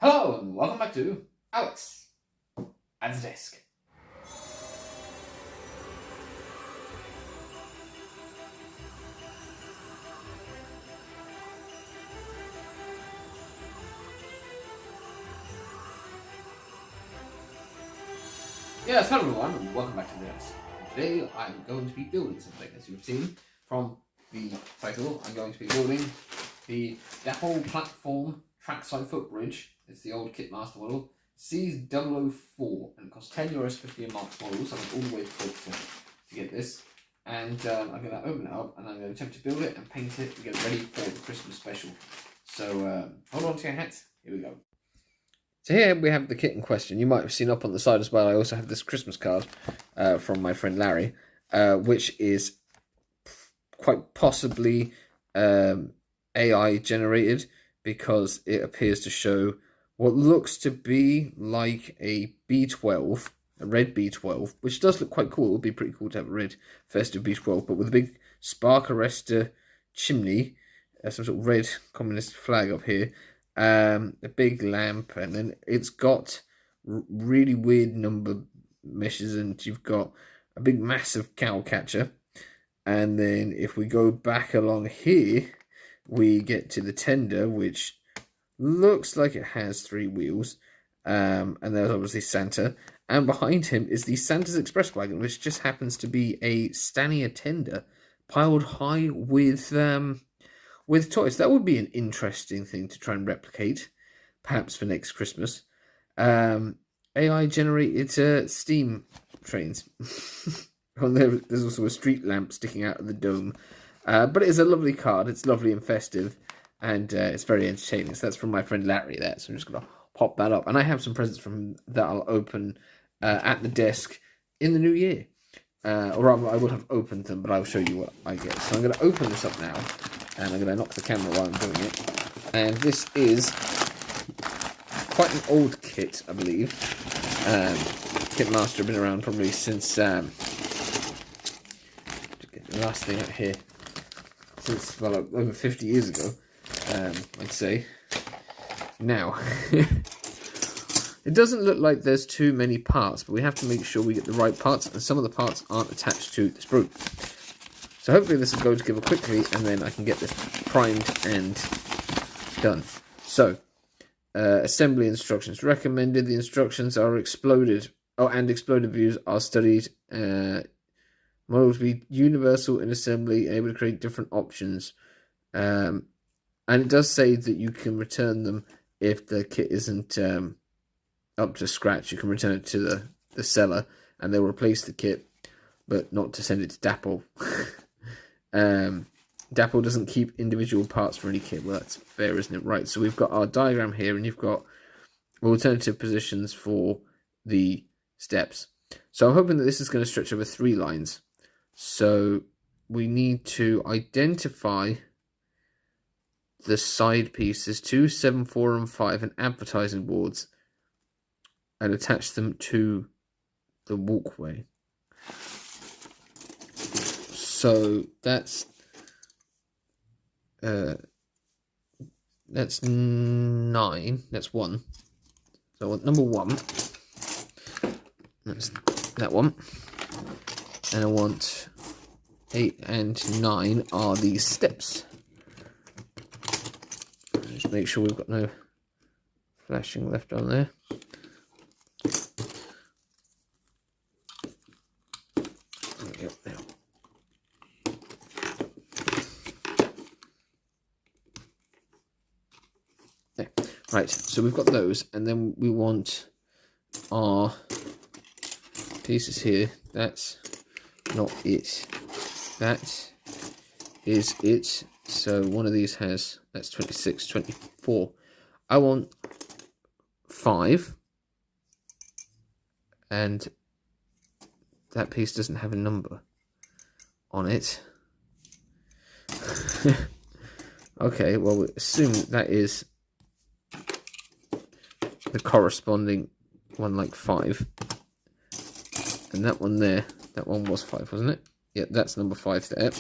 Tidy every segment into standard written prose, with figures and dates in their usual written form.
Hello and welcome back to Alex at the desk. Yes, hello everyone and welcome back to the desk. Today I'm going to be building something. As you've seen from the title, I'm going to be building the Dapol platform trackside footbridge. It's the old Kitmaster model. C.012, and it costs €10, 50 a month model, so I'm all the way to get this. And I'm going to open it up and I'm going to attempt to build it and paint it and get it ready for the Christmas special. So hold on to your hats, here we go. So here we have the kit in question. You might have seen up on the side as well, I also have this Christmas card from my friend Larry, which is quite possibly AI generated, because it appears to show what looks to be like a B12, a red B12, which does look quite cool. It would be pretty cool to have a red festive B12, but with a big spark arrestor chimney, some sort of red communist flag up here, a big lamp, and then it's got really weird number meshes, and you've got a big massive cow catcher. And then if we go back along here, we get to the tender, which looks like it has 3 wheels, and there's obviously Santa, and behind him is the Santa's Express wagon, which just happens to be a Stania tender piled high with toys. That would be an interesting thing to try and replicate, perhaps for next Christmas. AI generated steam trains. There's also a street lamp sticking out of the dome. But it is a lovely card. It's lovely and festive, and it's very entertaining. So that's from my friend Larry there. So I'm just going to pop that up. And I have some presents from him that I'll open at the desk in the new year. Or rather, I would have opened them, but I'll show you what I get. So I'm going to open this up now, and I'm going to knock the camera while I'm doing it. And this is quite an old kit, I believe. Kitmaster have been around probably since... get the last thing out here. Since, well, over 50 years ago, I'd say. Now, it doesn't look like there's too many parts, but we have to make sure we get the right parts, and some of the parts aren't attached to the sprue. So hopefully this will go together quickly, and then I can get this primed and done. So, assembly instructions recommended. The instructions are exploded. Oh, and exploded views are studied. Model to be universal in assembly, able to create different options. And it does say that you can return them if the kit isn't up to scratch. You can return it to the seller, and they'll replace the kit, but not to send it to Dapol. Dapol doesn't keep individual parts for any kit. Well, that's fair, isn't it? Right, so we've got our diagram here, and you've got alternative positions for the steps. So I'm hoping that this is going to stretch over 3 lines. So we need to identify the side pieces, 2, 7, 4, and 5, and advertising boards, and attach them to the walkway. So that's 9. That's 1. So I want number 1. That's that one. And I want 8 and 9 are these steps. Just make sure we've got no flashing left on there. There we go. There. Right, so we've got those, and then we want our pieces here. That's not it. That is it. So one of these has, that's 26, 24. I want 5. And that piece doesn't have a number on it. Okay, well, we assume that is the corresponding one, like 5. And that one there, that one was 5, wasn't it? Yeah, that's number 5 there.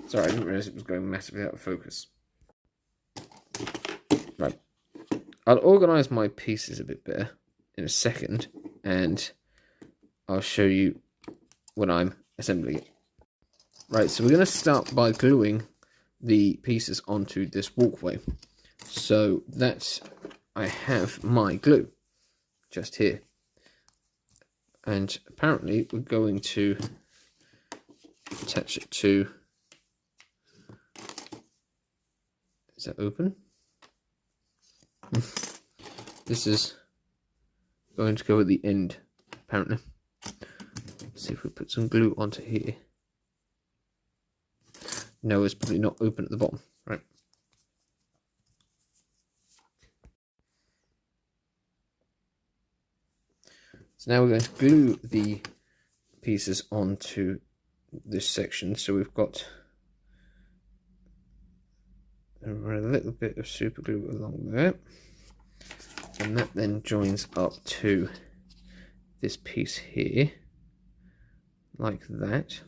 Sorry, I didn't realise it was going massively out of focus. Right. I'll organise my pieces a bit better in a second, and I'll show you when I'm assembling it. Right, so we're going to start by gluing the pieces onto this walkway. So that's, I have my glue just here. And apparently we're going to attach it to, is that open? This is going to go at the end, apparently. Let's see if we put some glue onto here. No, it's probably not open at the bottom, right? So now we're going to glue the pieces onto this section. So we've got a little bit of super glue along there, and that then joins up to this piece here, like that.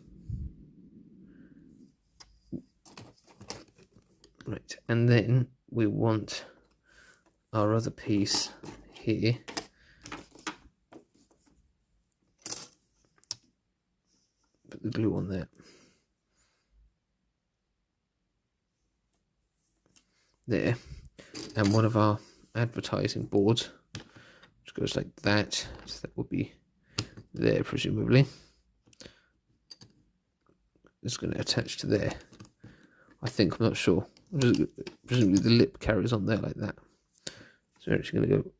Right, and then we want our other piece here put the glue on there, and one of our advertising boards, which goes like that, so that would be there presumably. It's going to attach to there, I think. I'm not sure. Presumably the lip carries on there like that. So we're actually going to go,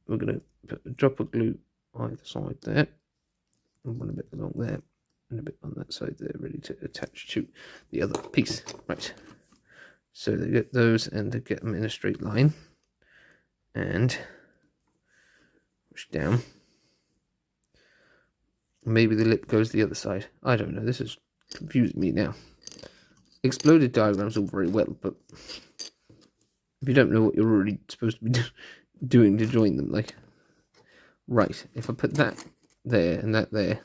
we're going to put a drop of glue either side there, and one a bit along there, and a bit on that side there, ready to attach to the other piece. Right, so they get those and they get them in a straight line, and push down. Maybe the lip goes the other side. I don't know, this is confusing me now. Exploded diagrams all very well, but if you don't know what you're already supposed to be doing to join them, like, right, if I put that there and that there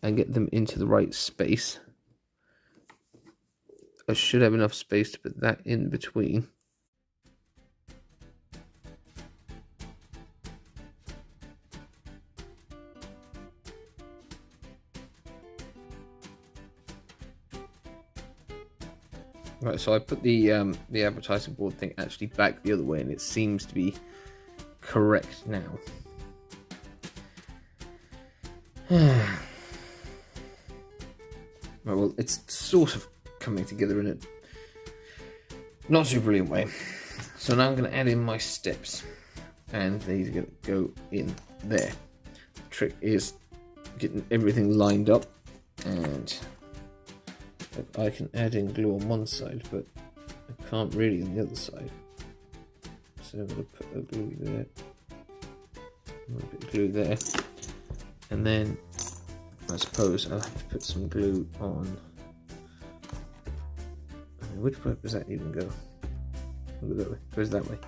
and get them into the right space, I should have enough space to put that in between. Right, so I put the advertising board thing actually back the other way, and it seems to be correct now. Right, well, it's sort of coming together in a not too brilliant way. So now I'm going to add in my steps, and these are going to go in there. The trick is getting everything lined up, and I can add in glue on one side, but I can't really on the other side. So I'm going to put a glue there, a bit of glue there, and then I suppose I'll have to put some glue on. I mean, which way does that even go? It goes that way.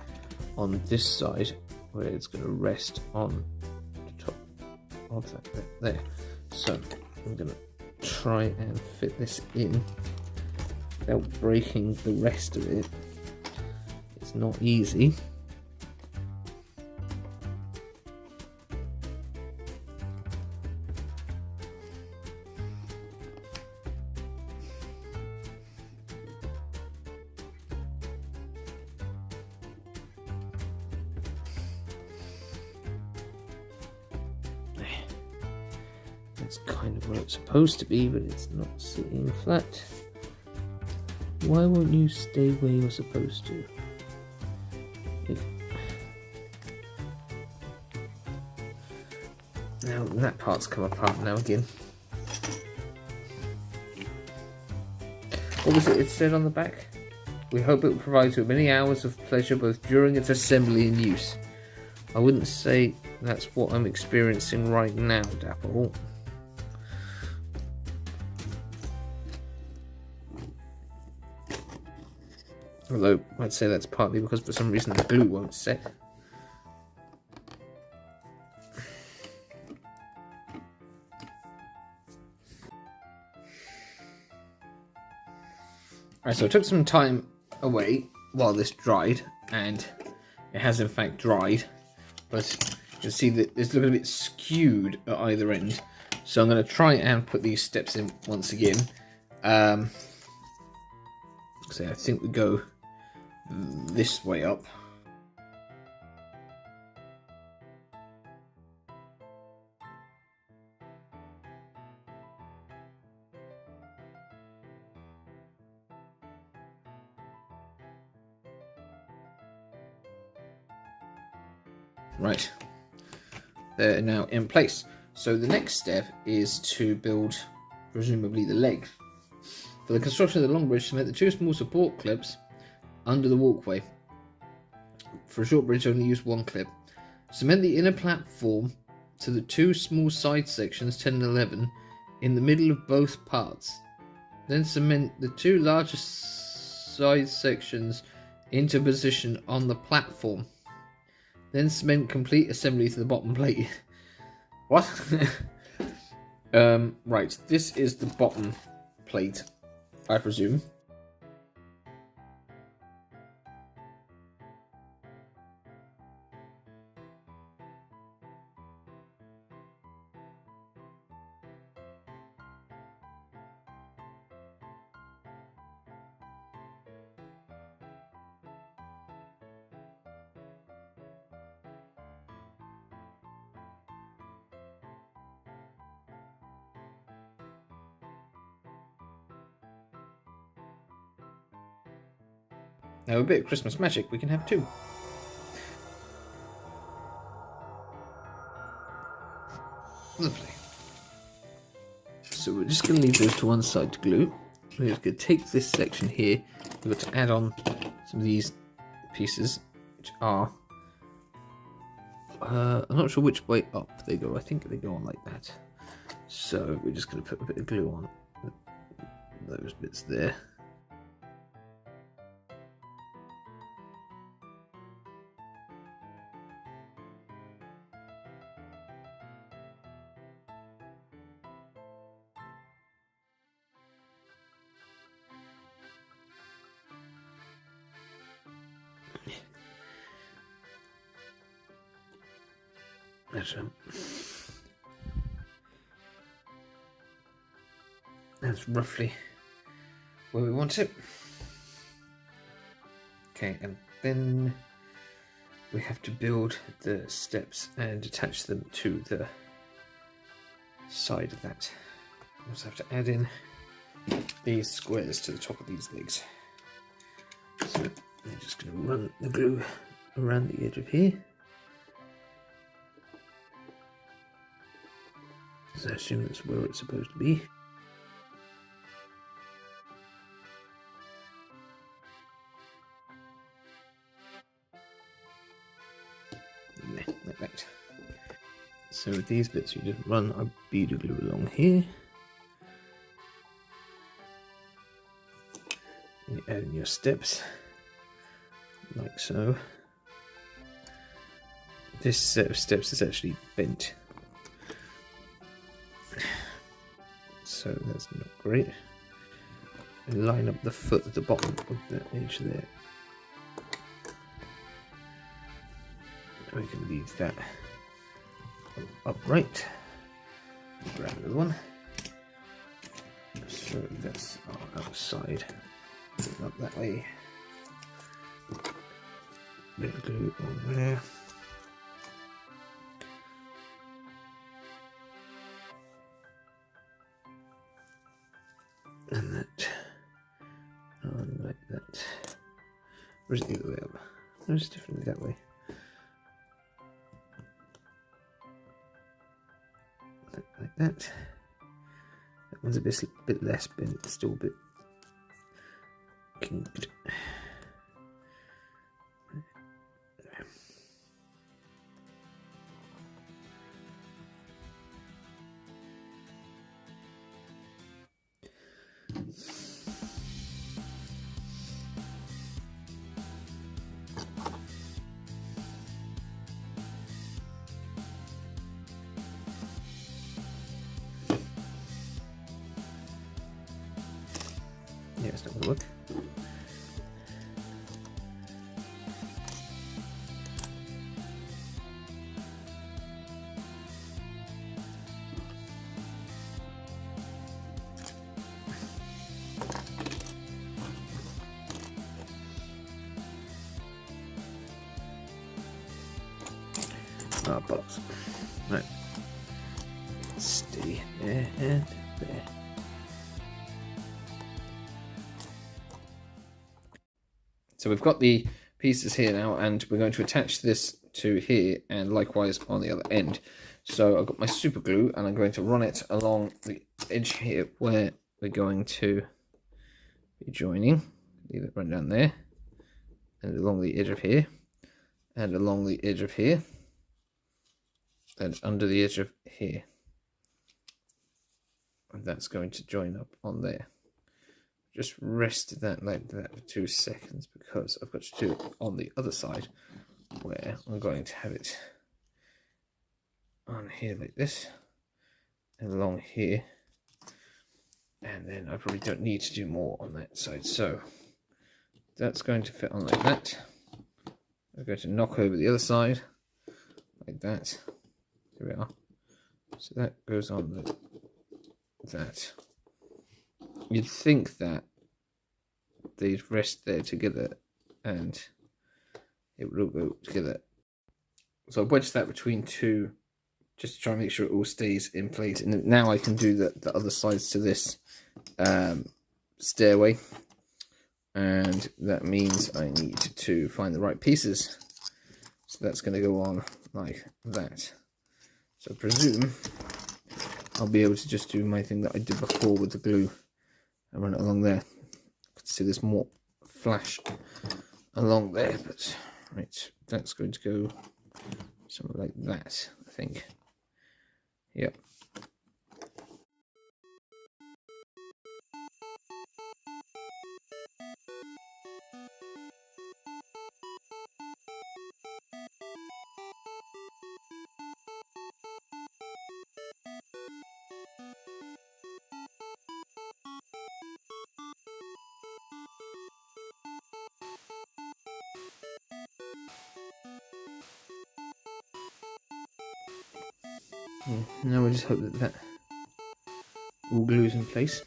On this side, where it's going to rest on the top of that bit there. So I'm going to try and fit this in without breaking the rest of it. It's not easy. That's kind of where it's supposed to be, but it's not sitting flat. Why won't you stay where you're supposed to? Now that part's come apart now again. What was it said on the back? We hope it will provide you with many hours of pleasure both during its assembly and use. I wouldn't say that's what I'm experiencing right now, Dapol. Although, I'd say that's partly because for some reason the glue won't set. Alright, so I took some time away while this dried and it has in fact dried, but you can see that it's looking a bit skewed at either end. So I'm going to try and put these steps in once again. So I think we go this way up. Right, they're now in place. So the next step is to build, presumably, the leg. For the construction of the long bridge, cement the two small support clips under the walkway. For a short bridge, only use one clip. Cement the inner platform to the two small side sections, 10 and 11, in the middle of both parts. Then cement the two larger side sections into position on the platform. Then cement complete assembly to the bottom plate. What? Right, this is the bottom plate, I presume. Now, a bit of Christmas magic, we can have two. Lovely. So we're just going to leave those to one side to glue. We're just going to take this section here. We've got to add on some of these pieces, which are... I'm not sure which way up they go. I think they go on like that. So we're just going to put a bit of glue on those bits there. That's roughly where we want it. Okay, and then we have to build the steps and attach them to the side of that. We also have to add in these squares to the top of these legs. So I'm just going to run the glue around the edge of here. So I assume that's where it's supposed to be. Like that. So with these bits, you just run a bead of glue along here. And you add in your steps, like so. This set of steps is actually bent, so that's not great. And line up the foot at the bottom of the edge there. We can leave that upright. Grab another one. So that's our outside. Up that way. Bit of glue over there. And that. And like that. Or is it the other way up? No, it's definitely that way. Like that. That one's a bit less bent, still a bit kinked. Yeah, it's not going to work. Ah, bollocks. Right. Steady there and there. So we've got the pieces here now, and we're going to attach this to here and likewise on the other end. So I've got my super glue and I'm going to run it along the edge here where we're going to be joining. Leave it run down there and along the edge of here and along the edge of here and under the edge of here. And that's going to join up on there. Just rest that like that for 2 seconds because I've got to do it on the other side where I'm going to have it on here like this and along here, and then I probably don't need to do more on that side. So that's going to fit on like that. I'm going to knock over the other side like that. Here we are. So that goes on like that. You'd think that they'd rest there together and it would all go together. So I wedged that between two just to try and make sure it all stays in place. And now I can do the other sides to this stairway. And that means I need to find the right pieces. So that's going to go on like that. So I presume I'll be able to just do my thing that I did before with the glue and run it along there. I can see there's more flash along there, but right, that's going to go something like that, I think. Yep. Now we just hope that that all glues in place.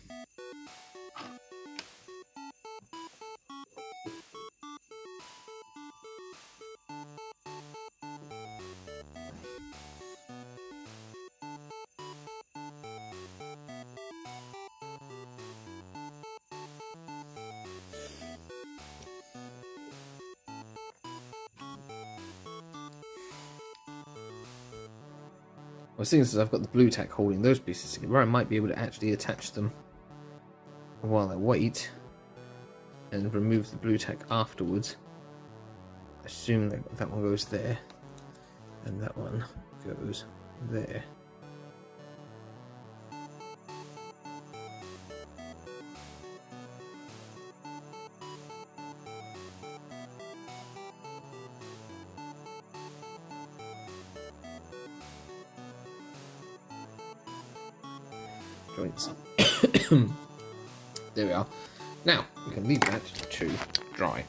I was thinking, since I've got the blue tack holding those pieces together, I might be able to actually attach them while I wait and remove the blue tack afterwards. Assume that that one goes there and that one goes there. Joints. There we are. Now we can leave that to dry.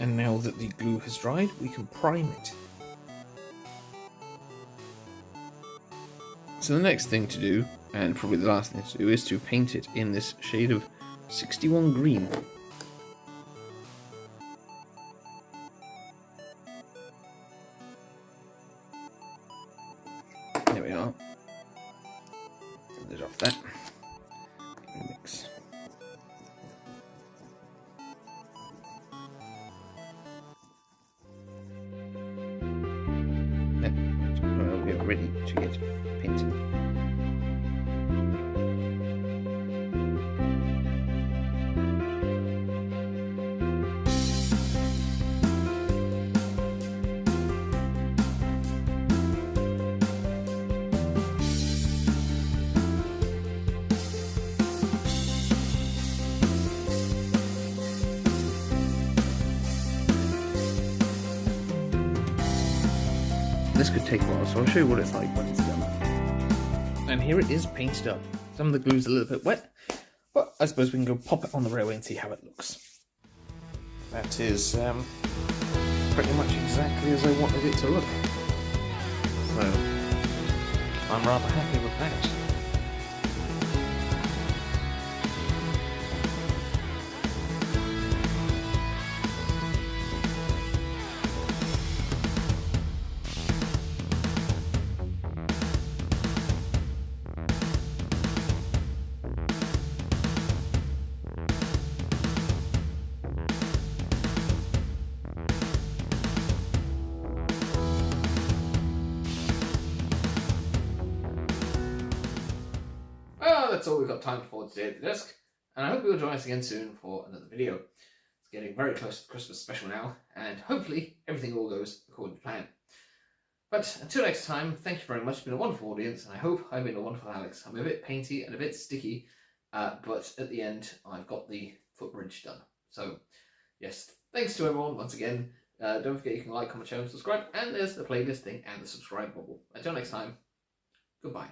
And now that the glue has dried, we can prime it. So the next thing to do, and probably the last thing to do, is to paint it in this shade of 61 green. There we are. Get rid of that. Mix. We are ready to get painted. This could take a while, so I'll show you what it's like when it's done. And here it is painted up. Some of the glue's a little bit wet, but I suppose we can go pop it on the railway and see how it looks. That is pretty much exactly as I wanted it to look. So I'm rather happy with that. that's all we've got time for today at the desk, and I hope you'll join us again soon for another video. It's getting very close to the Christmas special now, and hopefully everything all goes according to plan. But until next time, thank you very much. It's been a wonderful audience, and I hope I've been a wonderful Alex. I'm a bit painty and a bit sticky, but at the end, I've got the footbridge done. So, yes, thanks to everyone once again. Don't forget you can like, comment, share, and subscribe. And there's the playlist thing and the subscribe bubble. Until next time, goodbye.